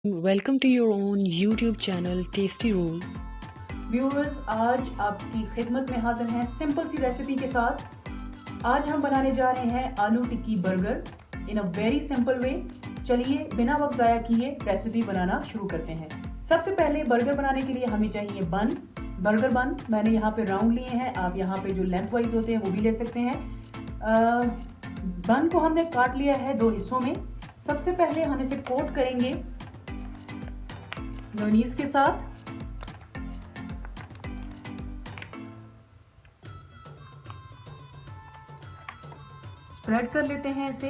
Welcome to your own YouTube channel Tasty Roll। Viewers, आज आपकी खिदमत में हाजिर हैं सिंपल सी रेसिपी के साथ। आज हम बनाने जा रहे हैं aloo tikki burger in a very simple way. चलिए बिना वक्त ज़ाया किए रेसिपी बनाना शुरू करते हैं। सबसे पहले बर्गर बनाने के लिए हमें चाहिए बर्गर बन। मैंने यहाँ पे राउंड लिए हैं, आप यहाँ पे जो लेंथ वाइज होते हैं वो भी ले सकते हैं। बन को हमने काट लिया है दो हिस्सों में। सबसे पहले हम इसे कोट करेंगे मेयोनीज के साथ। स्प्रेड कर लेते हैं इसे।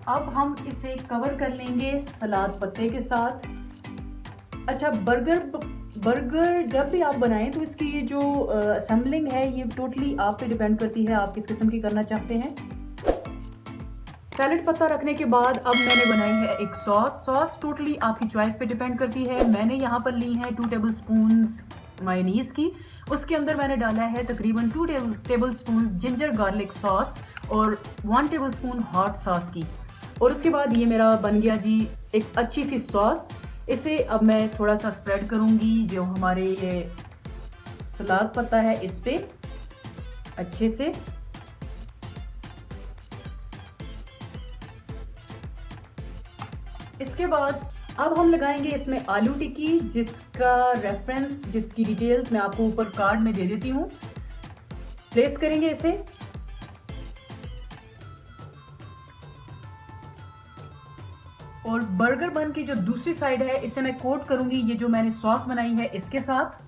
अब हम इसे कवर कर लेंगे सलाद पत्ते के साथ। अच्छा, बर्गर जब भी आप बनाएं तो इसकी ये जो असेंबलिंग है ये टोटली आप पे डिपेंड करती है, आप किस किस्म की करना चाहते हैं। सैलेड पत्ता रखने के बाद अब मैंने बनाई है एक सॉस टोटली आपकी चॉइस पे डिपेंड करती है। मैंने यहाँ पर ली है 2 टेबल स्पून्स मायोनीज की। उसके अंदर मैंने डाला है तकरीबन 2 table spoon ginger garlic sauce और 1 टेबल स्पून हॉट सॉस की। और उसके बाद ये मेरा बन गया जी एक अच्छी सी सॉस। इसे अब मैं थोड़ा सा स्प्रेड करूँगी जो हमारे ये सलाद पत्ता है इस पे अच्छे से। इसके बाद अब हम लगाएंगे इसमें आलू टिक्की, जिसका रेफरेंस, जिसकी डिटेल्स मैं आपको ऊपर कार्ड में दे देती हूँ। प्लेस करेंगे इसे। और बर्गर बन की जो दूसरी साइड है इसे मैं कोट करूंगी ये जो मैंने सॉस बनाई है इसके साथ।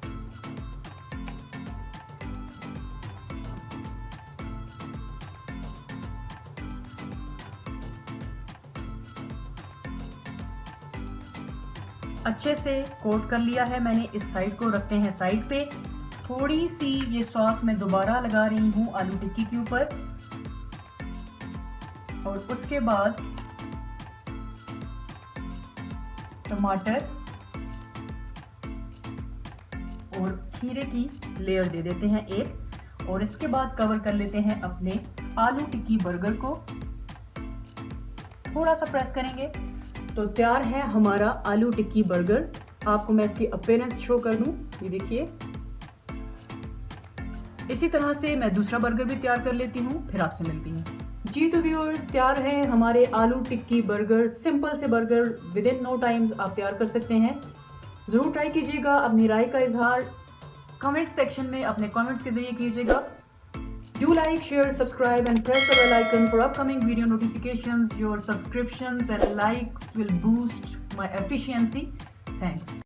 अच्छे से कोट कर लिया है मैंने। इस साइड को रखते हैं साइड पे। थोड़ी सी ये सॉस मैं दोबारा लगा रही हूँ आलू टिक्की के ऊपर। और उसके बाद टमाटर और खीरे की लेयर दे देते हैं एक। और इसके बाद कवर कर लेते हैं अपने आलू टिक्की बर्गर को। थोड़ा सा प्रेस करेंगे तो तैयार है हमारा आलू टिक्की बर्गर। आपको मैं इसकी अपीयरेंस शो कर दूं, ये देखिए। इसी तरह से मैं दूसरा बर्गर भी तैयार कर लेती हूँ, फिर आपसे मिलती हूँ। जी तो व्यूअर्स, तैयार है हमारे आलू टिक्की बर्गर। सिंपल से burger with in no times आप तैयार कर सकते हैं। ज़रूर ट्राई कीजिएगा। अपनी राय का इजहार कमेंट सेक्शन में अपने कमेंट्स के जरिए कीजिएगा। Do like, share, subscribe and press the bell icon for upcoming video notifications. Your subscriptions and likes will boost my efficiency. Thanks.